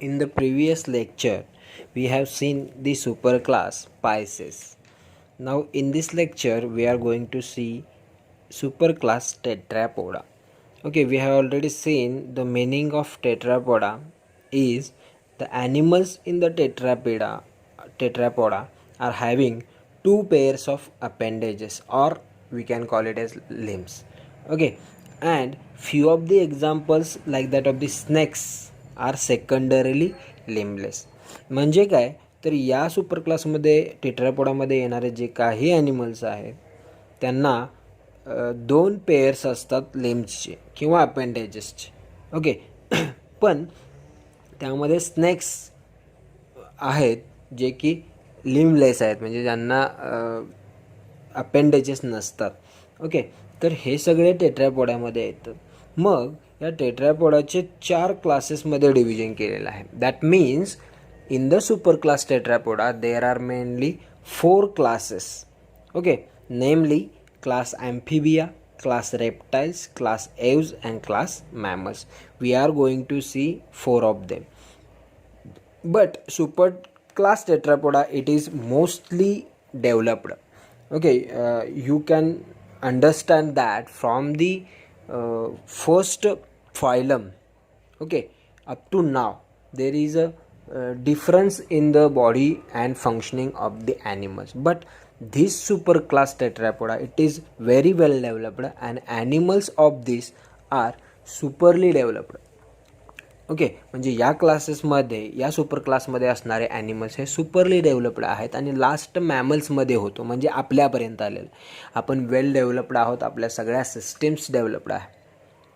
In the previous lecture, we have seen the superclass Pisces. Now, in this lecture, we are going to see superclass Tetrapoda. Okay, we have already seen the meaning of Tetrapoda is the animals in the tetrapoda are having two pairs of appendages, or we can call it as limbs. Okay, and few of the examples like that of the snakes are secondarily limbless. म्हणजे काय तर या super क्लासमध्ये टेट्रापोडामध्ये येणारे जे काही animals आहेत त्यांना दोन पेअर्स असतात लिम्सचे किंवा अपेंडेजेसचे. ओके पण त्यामध्ये स्नेक्स आहेत जे की लिमलेस आहेत, म्हणजे ज्यांना अपेंडेजेस नसतात. ओके, तर हे सगळे टेट्रापोडामध्ये येतात. मग या टेट्रापोडाचे 4 क्लासेसमध्ये डिव्हिजन केलेलं आहे. That means in the super class Tetrapoda there are mainly 4 classes. Okay, नेमली class ॲम्फिबिया, class reptiles, class aves and class mammals. We are going to see 4 of them. But super class tetrapoda, it is mostly developed. Okay, you can understand that from the first phylum, okay, up to now there is a difference in the body and functioning of the animals. But this super class tetrapoda, it is very well developed and animals of this are superly developed. Okay, म्हणजे या क्लासेसमध्ये या super क्लासमध्ये असणारे animals हे सुपरली developed आहेत आणि last मॅमल्समध्ये होतो, म्हणजे आपल्यापर्यंत आलेलं. आपण वेल डेव्हलप्ड आहोत, आपल्या सगळ्या सिस्टीम्स डेव्हलप्ड आहे.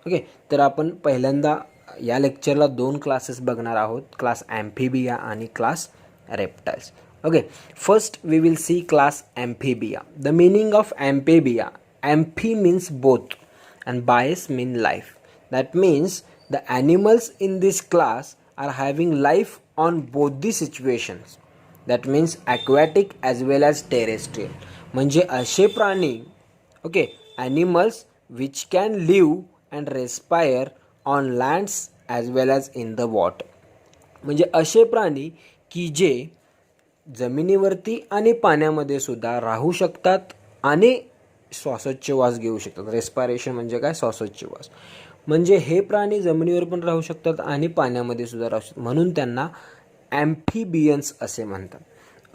ओके, तर आपण पहिल्यांदा या लेक्चरला 2 क्लासेस बघणार आहोत, क्लास ॲम्फिबिया आणि class reptiles. Okay, first we will see class Amphibia. The meaning of Amphibia, Amphi means both and bias mean life. That means the animals in this class are having life on both the situations. That means aquatic as well as terrestrial. म्हणजे असे प्राणी, okay, animals which can live and respire on lands as well as in the water. म्हणजे असे प्राणी की जे जमिनीवरती आणि पाण्यामध्ये सुद्धा राहू शकतात आणि श्वासोच्छवास घेऊ शकतात. रेस्पायरेशन म्हणजे काय? श्वासोच्छवास. म्हणजे हे प्राणी जमिनीवर पण राहू शकतात आणि पाण्यामध्ये सुद्धा राहू शकतात, म्हणून त्यांना ॲम्फिबियन्स असे म्हणतात.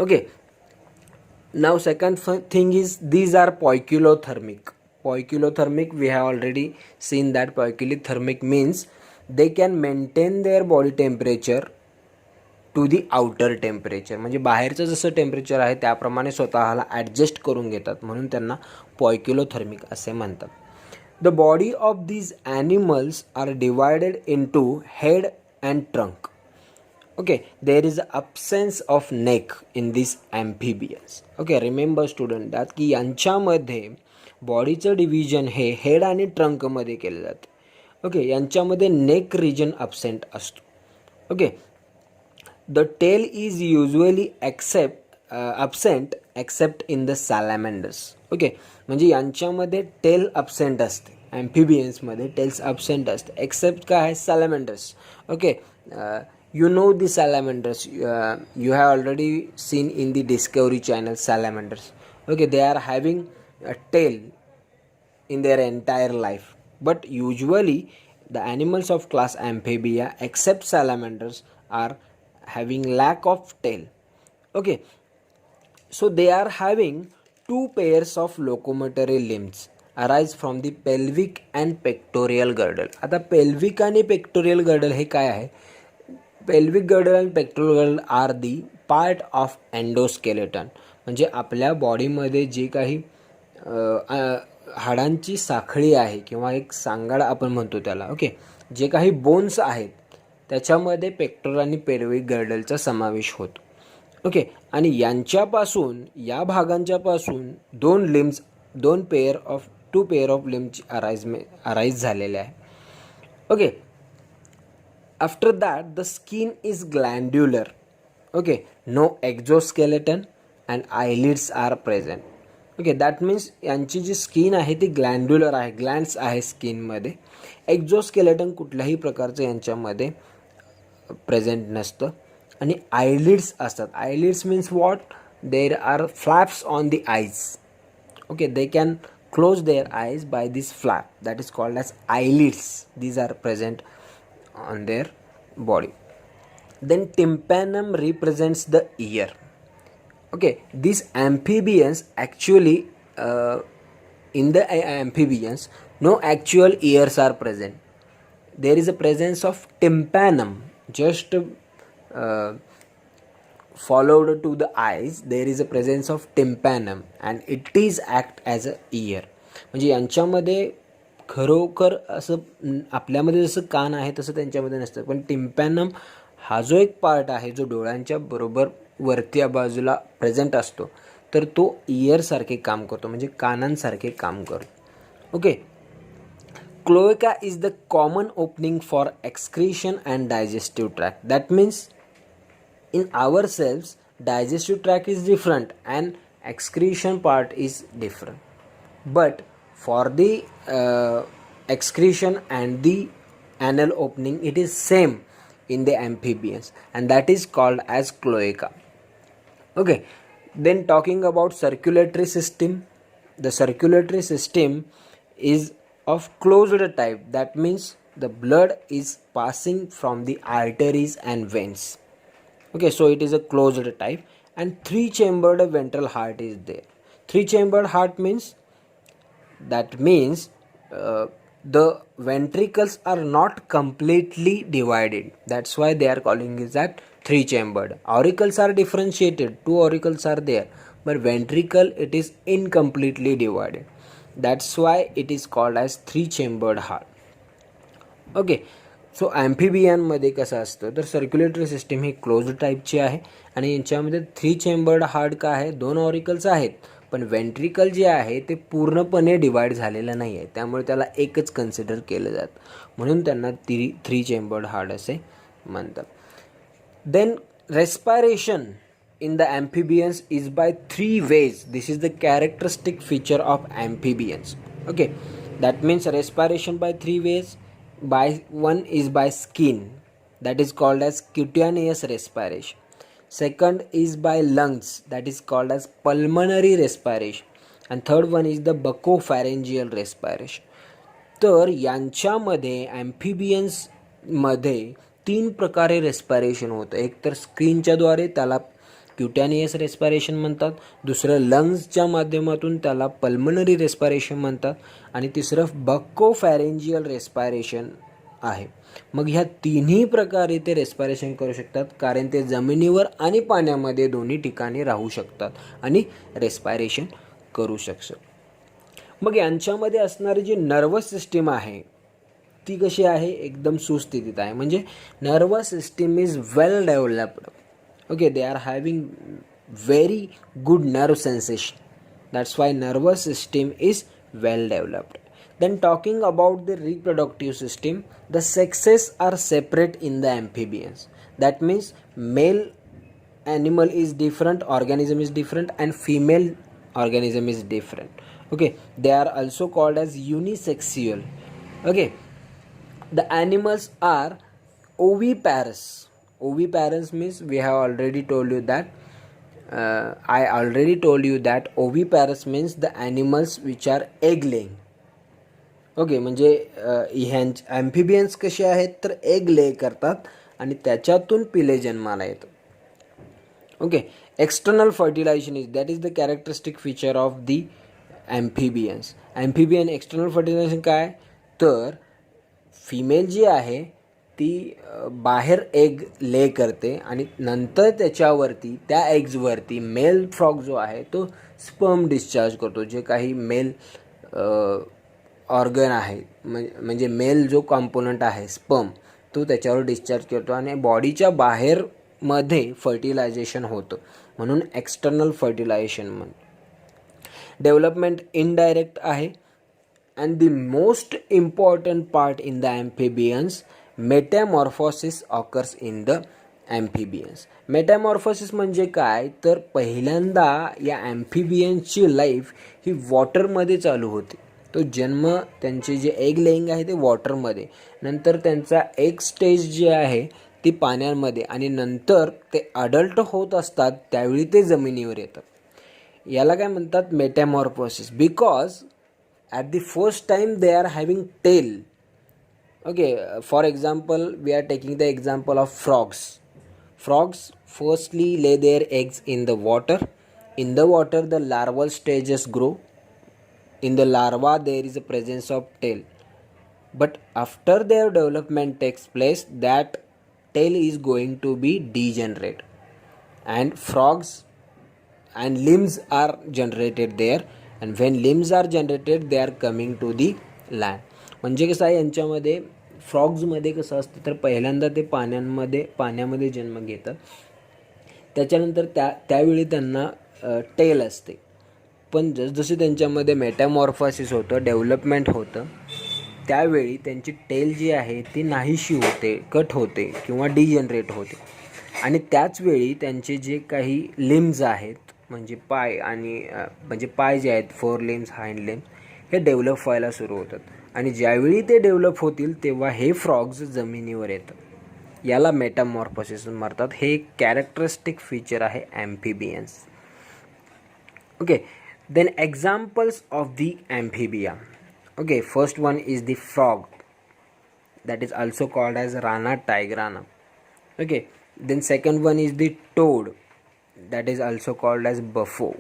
Okay, now second thing is these are poikilothermic. Poikilothermic we have already seen that poikilothermic means they can maintain their body temperature to the outer temperature. म्हणजे बाहेरचं जसं टेम्परेचर आहे त्याप्रमाणे स्वतःला ॲडजस्ट करून घेतात, म्हणून त्यांना पॉयक्युलोथर्मिक असे म्हणतात. The body of these animals are divided into head and trunk. Okay, there is a absence of neck in this amphibians. Okay, remember student that की यांच्यामध्ये बॉडीचं डिव्हिजन हे हेड आणि ट्रंकमध्ये केलं जातं. ओके, यांच्यामध्ये नेक रिजन अब्सेंट असतो. Okay, the tail is usually absent except in the salamanders. Okay, म्हणजे यांच्यामध्ये टेल अब्सेंट असते. ॲम्फिबियन्समध्ये टेल्स अब्सेंट असते एक्सेप्ट काय आहे? Salamanders. Okay, you know the salamanders, you have already seen in the Discovery Channel salamanders. Okay, they are having a tail in their entire life, but usually the animals of class Amphibia except salamanders are having lack of tail. Okay, so they are having 2 pairs of locomotory limbs arise from the pelvic and pectoral girdle. आता pelvic आणि pectoral girdle हे काय आहे? pelvic girdle and pectoral girdle are the part of endoskeleton. म्हणजे आपल्या बॉडीमध्ये जे काही हाडांची साखळी आहे किंवा एक सांगाडा आपण म्हणतो त्याला. ओके, जे काही बोन्स आहेत त्याच्यामध्ये पेक्टोरल आणि पेल्विक गर्डलचा समावेश होतो. ओके, आणि यांच्यापासून या भागांच्यापासून 2 पेअर ऑफ लिम्स अराईज झालेले आहे. Okay, after that the skin is glandular. Okay, no exoskeleton and eyelids are present. Okay, that means यांची जी स्किन आहे ती ग्लँड्युलर आहे, ग्लँड्स आहे स्किनमध्ये. एक्झोस्केलेटन कुठल्याही प्रकारचं यांच्यामध्ये प्रेझेंट नसतं. आणि आयलिड्स असतात. Eyelids means what, there are flaps on the eyes. Okay, they can close their eyes by this flap that is called as eyelids. These are present on their body. Then tympanum represents the ear. Okay, these amphibians actually in the amphibians no actual ears are present. There is a presence of tympanum just followed to the eyes. There is a presence of tympanum and it is act as a ear. म्हणजे यांच्यामध्ये खरोखर असं आपल्यामध्ये जसं कान आहे तसं त्यांच्यामध्ये नसतं, पण टिम्पॅनम हा जो एक पार्ट आहे जो डोळ्यांच्या बरोबर वरती बाजूला प्रेझेंट असतो, तर तो इयरसारखे काम करतो, म्हणजे कानांसारखे काम करतो. Okay, cloaca is the common opening for excretion and digestive tract. That means in ourselves digestive tract is different and excretion part is different, but for the excretion and the anal opening it is same in the amphibians, and that is called as cloaca. Okay, then talking about circulatory system, the circulatory system is of closed type. That means the blood is passing from the arteries and veins. Okay, so it is a closed type. And three chambered ventral heart is there. Three chambered heart means the ventricles are not completely divided, that's why they are calling it that three chambered. Auricles are differentiated, two auricles are there, but ventricle it is incompletely divided, that's why it is called as three chambered heart. Okay, so ॲम्फिबियनमध्ये कसं असतं तर circulatory system ही closed टाईपची आहे आणि यांच्यामध्ये three chambered heart का आहे, दोन ऑरिकल्स आहेत, पण वेंट्रिकल जे आहे ते पूर्णपणे डिवाईड झालेलं नाही आहे, त्यामुळे त्याला एकच कन्सिडर केलं जातं, म्हणून त्यांना थ्री चेंबर्ड हार्ट असे म्हणतात. Then respiration in the amphibians is by three ways. This is the characteristic feature of amphibians. Okay, that means respiration by three ways. One is by skin, that is called as cutaneous respiration. Second is by lungs, that is called as pulmonary respiration. And third one is the buccopharyngeal respiration. तर यांच्यामध्ये ॲम्फिबियन्समध्ये तीन प्रकारे respiration होतं. एक तर स्क्रीनच्याद्वारे, त्याला क्युटॅनियस respiration म्हणतात. दुसरं लंग्सच्या माध्यमातून, त्याला पल्मनरी रेस्पायरेशन म्हणतात. आणि तिसरं बक्कोफॅरेंजियल रेस्पायरेशन आहे. मग ह्या तिन्ही प्रकारे ते रेस्पायरेशन करू शकतात, कारण ते जमिनीवर आणि पाण्यामध्ये दोन्ही ठिकाणी राहू शकतात आणि रेस्पायरेशन करू शकतात. मग यांच्यामध्ये असणारी जी नर्वस सिस्टीम आहे ती कशी आहे, एकदम सुस्थितीत आहे. म्हणजे nervous system is well developed. Okay, they are having very good nerve sensation, that's why nervous system is well developed. Then talking about the reproductive system, the sexes are separate in the amphibians. That means male animal is different, organism is different, and female organism is different. Okay, they are also called as unisexual. Okay, the animals are oviparous. Oviparous means we have already told you that I already told you that oviparous means the animals which are egg laying. Okay, म्हणजे amphibians कसे आहेत तर egg ले करतात आणि त्याच्यातून पिले जन्माला येतात. Okay, external fertilisation is that is the characteristic feature of the amphibians. Amphibian external fertilisation काय, तर फिमेल जी आहे ती बाहेर एग ले करते आणि नंतर त्याच्यावरती त्या एग्जवरती मेल फ्रॉग जो आहे तो स्पर्म डिस्चार्ज करतो. जे काही मेल ऑर्गन आहे म्हणजे मेल जो कॉम्पोनंट आहे स्पर्म, तो त्याच्यावर डिस्चार्ज करतो आणि बॉडीच्या बाहेरमध्ये फर्टिलायझेशन होतं, म्हणून एक्सटर्नल फर्टिलायझेशन म्हणतो. डेव्हलपमेंट इनडायरेक्ट आहे. And the most important part in the amphibians, metamorphosis occurs in the amphibians. Metamorphosis म्हणजे काय, तर पहिल्यांदा या ॲम्फिबियन्सची लाईफ ही वॉटरमध्ये चालू होते. तो जन्म, त्यांचे जे एग लेईंग आहे ते वॉटरमध्ये, नंतर त्यांचा एग स्टेज जे आहे ती पाण्यामध्ये आणि नंतर ते अडल्ट होत असतात त्यावेळी ते जमिनीवर येतात. याला काय म्हणतात metamorphosis, because at the first time they are having tail. Okay, for example, we are taking the example of frogs. Frogs firstly lay their eggs in the water. In the water, the larval stages grow. In the larva, there is a presence of tail. But after their development takes place, that tail is going to be degenerate. And frogs and limbs are generated there. And when limbs are generated, they are coming to the land. म्हणजे कसं आहे यांच्यामध्ये फ्रॉग्समध्ये कसं असतं तर पहिल्यांदा ते पाण्यामध्ये जन्म घेतात. त्याच्यानंतर त्यावेळी त्यांना टेल असते. पण जसजसे त्यांच्यामध्ये मेटॅमॉर्फोसिस होतं, डेव्हलपमेंट होतं, त्यावेळी त्यांची टेल जी आहे ती नाहीशी होते, कट होते किंवा डिजनरेट होते. आणि त्याचवेळी त्यांचे जे काही लिम्स आहेत म्हणजे पाय आणि म्हणजे पाय जे आहेत, 4 लिम्स, हाइंड लिम्स, हे डेव्हलप व्हायला सुरू होतात. आणि ज्यावेळी ते डेव्हलप होतील तेव्हा हे फ्रॉग्स जमिनीवर येतात. याला मेटामॉर्फोसिस म्हणतात. हे एक कॅरेक्टरिस्टिक फीचर आहे amphibians. Okay, then examples of the amphibia. Okay, first one is the frog, that is also called as Rana tigrana. Okay, then second one is the toad, that is also called as buffo.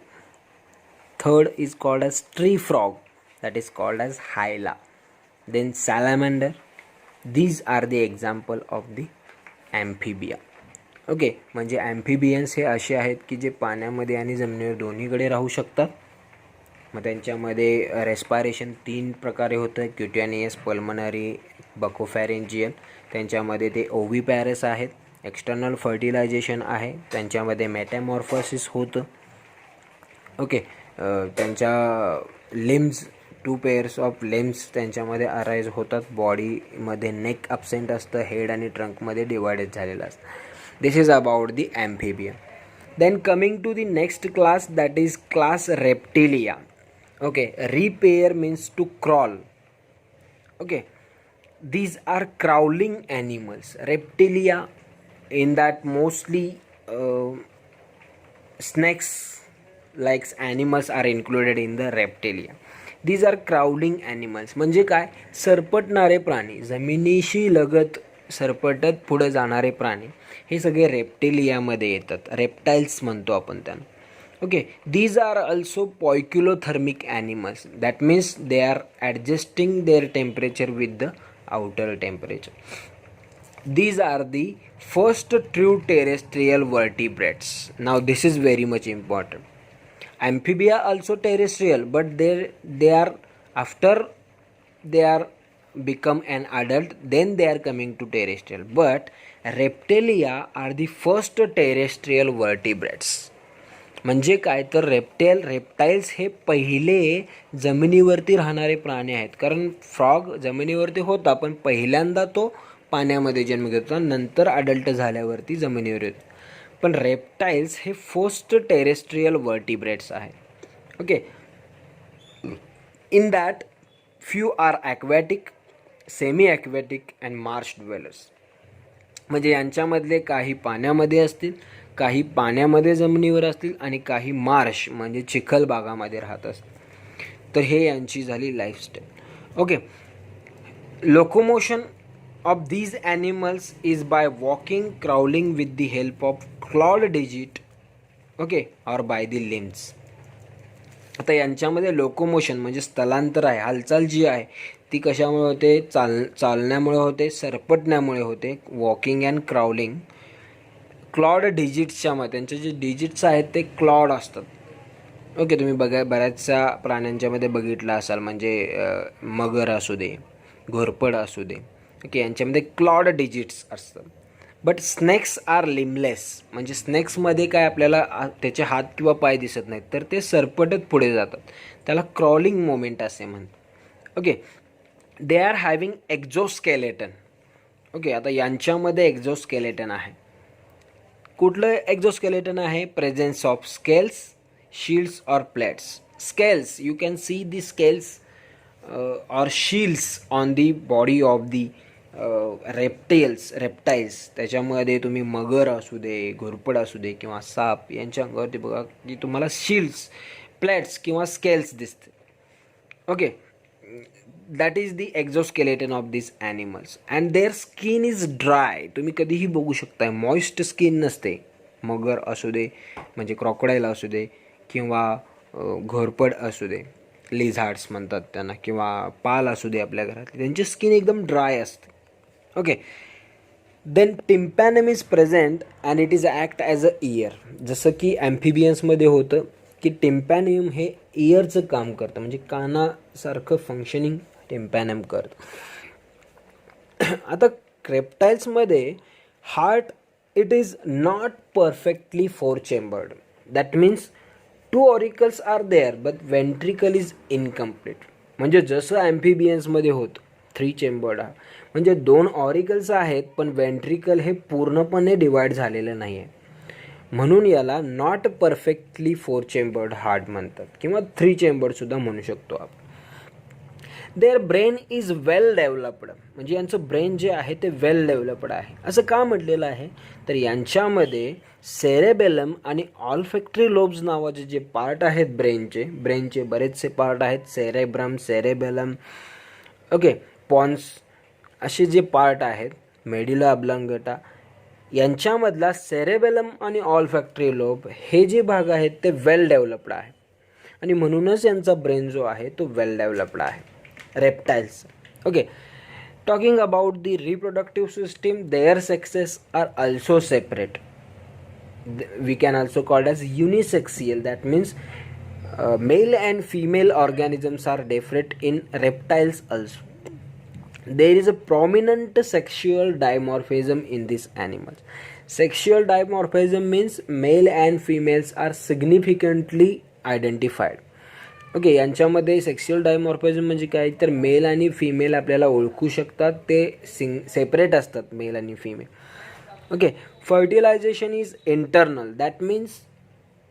Third is called as tree frog, that is called as hyla. Then salamander. These are the example of the amphibia. Okay, म्हणजे amphibians हे असे आहेत की जे पाण्यामध्ये आणि जमिनीवर दोन्हीकडे राहू शकतात. मग त्यांच्यामध्ये रेस्पायरेशन 3 प्रकारे होतं, क्युटॅनियस, पल्मनरी, बकोफॅरेंजियल. त्यांच्यामध्ये ते ओव्हिपॅरस आहेत. एक्सटर्नल फर्टिलायझेशन आहे. त्यांच्यामध्ये मेटॅमॉर्फोसिस होतं. ओके, त्यांच्या लिम्स 2 पेअर्स ऑफ लिम्स त्यांच्यामध्ये अराईज होतात. बॉडीमध्ये नेक अब्सेंट असतं, हेड आणि ट्रंकमध्ये डिवायडेड झालेलं असतं. This is about the amphibia. Then coming to the next class, that is class Reptilia. Okay, repair means to crawl. Okay, these are crawling animals. Reptilia, in that mostly snakes like animals are included in the reptilia. These are crawling animals. म्हणजे काय, सरपटणारे प्राणी, जमिनीशी लगत सरपटत पुढे जाणारे प्राणी, हे सगळे रेप्टिलियामध्ये येतात. रेप्टाइल्स म्हणतो आपण त्यांना. Okay, these are also poikilothermic animals. That means they are adjusting their temperature with the outer temperature. These are the first true terrestrial vertebrates. Now this is very much important. Amphibia also terrestrial, but they are after they are become an adult, then they are coming to terrestrial. But reptilia are the first terrestrial vertebrates. म्हणजे काय तर reptiles हे पहिले जमिनीवरती राहणारे प्राणी आहेत. कारण फ्रॉग जमिनीवरती होता पण पहिल्यांदा तो पाण्यामध्ये जन्म घेतो, नंतर अडल्ट झाल्यावरती जमिनीवर येतो. पण रेप्टाइल्स हे फर्स्ट टेरेस्ट्रियल वर्टिब्रेट्स आहेत. Okay, in that few are aquatic, semi aquatic and marsh dwellers. म्हणजे यांच्यामधले काही पाण्यामध्ये असतील, काही पाण्यामध्ये जमिनीवर असतील आणि काही मार्श म्हणजे चिखल भागामध्ये राहत असतील. तर हे यांची झाली lifestyle. Okay, locomotion of these animals is by walking, crawling with the help of clod digit. Okay, और बाय द लिम्स. आता यांच्यामध्ये लोकोमोशन म्हणजे स्थलांतर आहे, हालचाल जी आहे ती कशामुळे होते, चालण्यामुळे होते, सरपटण्यामुळे होते, वॉकिंग अँड क्राउलिंग. क्लॉड डिजिट्सच्या मध्ये त्यांचे जे डिजिट्स आहेत ते क्लॉड असतात. ओके, तुम्ही बऱ्याचशा प्राण्यांच्यामध्ये बघितलं असाल, म्हणजे मगर असू दे, घोरपड असू दे. ओके, यांच्यामध्ये क्लॉड डिजिट्स असतात. But snacks R limbless. म्हणजे स्नेक्समध्ये काय आपल्याला त्याचे हात किंवा पाय दिसत नाहीत, तर ते सरपटत पुढे जातात. त्याला क्रॉलिंग मोमेंट असे म्हणतात. Okay, they are having exoskeleton. Okay, आता यांच्यामध्ये एक्झोस्केलेटन आहे. कुठलं एक्झोस्केलेटन आहे, प्रेझेन्स ऑफ स्केल्स, शील्ड्स और plates. Scales, you can see the scales और shields on the body of the reptiles त्याच्यामध्ये तुम्ही मगर असू दे, घोरपड असू दे किंवा साप यांच्या अंगावरती बघा की तुम्हाला शील्ड्स, प्लेट्स किंवा स्केल्स दिसते. Okay, that is the exoskeleton of this animals and their skin is dry. तुम्ही कधीही बघू शकताय मॉइस्ट स्किन नसते. मगर असू दे म्हणजे क्रॉकोडाईल असू दे किंवा घोरपड असू दे, लिझार्ड्स म्हणतात त्यांना, किंवा पाल असू दे आपल्या घरातले, त्यांची स्किन एकदम ड्राय असते. Okay, then tympanum is present and it is act as a ear. जसं की ॲम्फिबियन्समध्ये होतं की टिम्पॅनियम हे इयरचं काम करतं, म्हणजे कानासारखं फंक्शनिंग टिम्पॅनम करतं. आता क्रेप्टाईल्समध्ये heart it is not perfectly 4 chambered. That means 2 auricles are there but ventricle is incomplete. म्हणजे जसं ॲम्फिबियन्समध्ये होतं 3 चेंबर्ड हा, म्हणजे 2 ऑरिकल्स आहेत पण वेंट्रिकल हे पूर्णपणे डिवाइड झालेलं नाही आहे, म्हणून याला नॉट परफेक्टली 4 चेंबर्ड हार्ट म्हणतात किंवा 3 चेंबर्डसुद्धा म्हणू शकतो आपण. Their brain is well developed, म्हणजे यांचं ब्रेन जे आहे ते वेल डेव्हलप्ड आहे. असं का म्हटलेलं आहे तर यांच्यामध्ये सेरेबेलम आणि ऑल्फॅक्टरी लोब्स नावाचे जे पार्ट आहेत ब्रेनचे बरेचसे पार्ट आहेत. सेरेब्रम, सेरेबेलम, ओके, पॉन्स असे जे पार्ट आहेत, मेडिला ऑब्लांगेटा, यांच्यामधला सेरेबेलम आणि ऑल्फॅक्टरी लोब हे जे भाग आहेत ते वेल डेव्हलप्ड आहे आणि म्हणूनच यांचा ब्रेन जो आहे तो वेल डेव्हलप्ड आहे reptiles. Okay, talking about the reproductive system, their sexes are also separate. We can also called as unisexial. That means male and female organisms are different in reptiles also. There is a prominent sexual dimorphism in these animals. Sexual dimorphism means male and females are significantly identified. Okay, यांच्यामध्ये sexual dimorphism म्हणजे काय तर mail आणि female आपल्याला ओळखू शकतात, ते separate असतात मेल आणि female. Okay, fertilization is internal. That means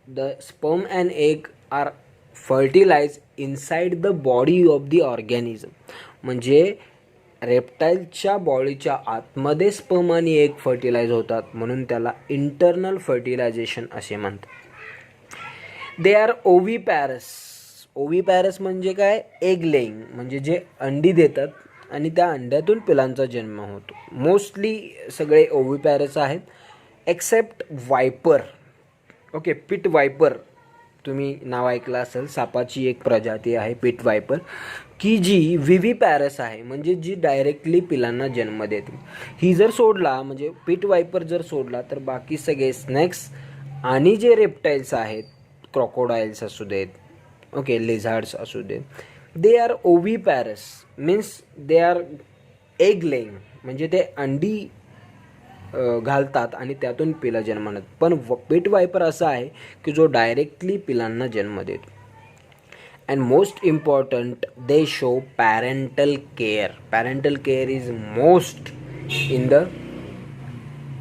the sperm and egg are fertilized inside the body of the organism. म्हणजे रेप्टाईलच्या बॉडीच्या आतमध्ये स्पर्म आणि एग फर्टिलाइज होतात, म्हणून त्याला इंटरनल फर्टिलायझेशन असे म्हणतात. दे आर ओव्हिपॅरस. ओव्हिपॅरस म्हणजे काय, एग लेईंग, म्हणजे जे अंडी देतात आणि त्या अंड्यातून पिलांचा जन्म होतो. मोस्टली सगळे ओव्हिपॅरस आहेत एक्सेप्ट वायपर. ओके, पिट वायपर तुम्ही नाव ऐकलं असेल, सापाची एक प्रजाती आहे पिट वायपर, की जी विव्हिपॅरस आहे, म्हणजे जी डायरेक्टली पिलांना जन्म देते. ही जर सोडला, म्हणजे पिट वायपर जर सोडला, तर बाकी सगळे स्नेक्स आणि जे रेप्टाईल्स आहेत, क्रॉकोडाईल्स असू देत, ओके, लिझार्ड्स असू देत, they are oviparous. Means they are egg laying, म्हणजे ते अंडी घालतात आणि त्यातून पिला जन्मतात. पण पिट वायपर असा आहे की जो डायरेक्टली पिलांना जन्म देतो. And most important, they show parental care. Parental care is most in the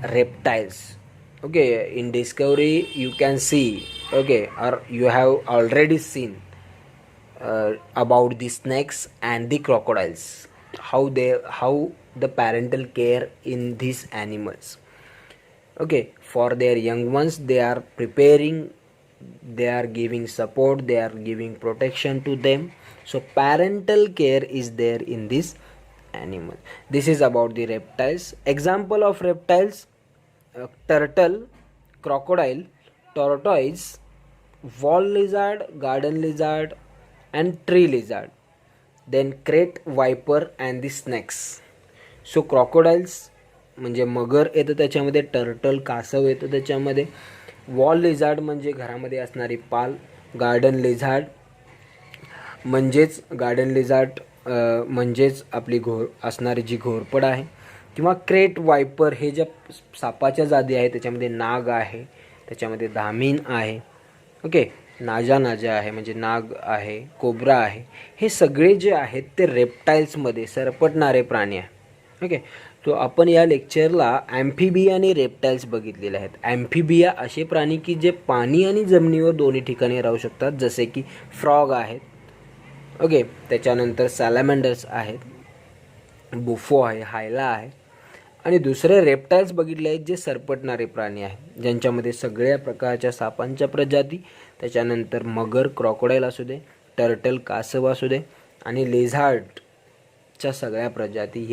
reptiles. Okay, in Discovery you can see, okay, or you have already seen about the snakes and the crocodiles, how the parental care in these animals. Okay, for their young ones they are preparing, they are giving support, they are giving protection to them. So parental care is there in this animal. This is about the reptiles. Example of reptiles: turtle, crocodile, tortoise, wall lizard, garden lizard and tree lizard. Then crate viper and the snakes. So crocodiles म्हणजे मगर येतं त्याच्यामध्ये, turtle कासव येतं त्याच्यामध्ये, wall lizard म्हणजे घरामध्ये असणारी पाल, garden lizard म्हणजेच आपली असणारी जी घोरपड आहे, किंवा क्रेट वायपर हे ज्या सापाच्या जाती आहे त्याच्यामध्ये नाग आहे, त्याच्यामध्ये धामीन आहे, ओके, नाजा आहे म्हणजे नाग आहे, कोब्रा आहे. हे सगळे जे आहेत ते रेप्टाईल्समध्ये सरपटणारे प्राणी आहे. ओके, तो आपण या लेक्चरला ॲम्फिबिया आणि रेप्टाईल्स बघितलेले आहेत. ॲम्फिबिया असे प्राणी की जे पाणी आणि जमिनीवर दोन्ही ठिकाणी राहू शकतात, जसे की फ्रॉग आहेत, ओके, त्याच्यानंतर सॅलॅमेंडर्स आहेत, बुफो आहे, हायला आहे. आणि दुसरे रेप्टाईल्स बघितले आहेत जे सरपटणारे प्राणी आहेत, ज्यांच्यामध्ये सगळ्या प्रकारच्या सापांच्या प्रजाती, त्याच्यानंतर मगर क्रॉकोडाईल असू दे, टर्टल कासव असू दे, आणि लेझार्डच्या सगळ्या प्रजाती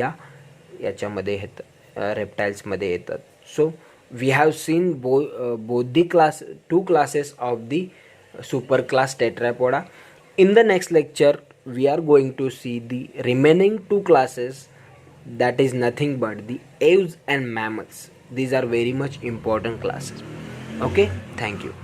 याच्यामध्ये येतात, रेप्टाईल्समध्ये येतात. So we have seen both the two classes of the super class tetrapoda. In the next lecture we are going to see the remaining two classes, that is nothing but the aves and mammoths. These are very much important classes. Okay, thank you.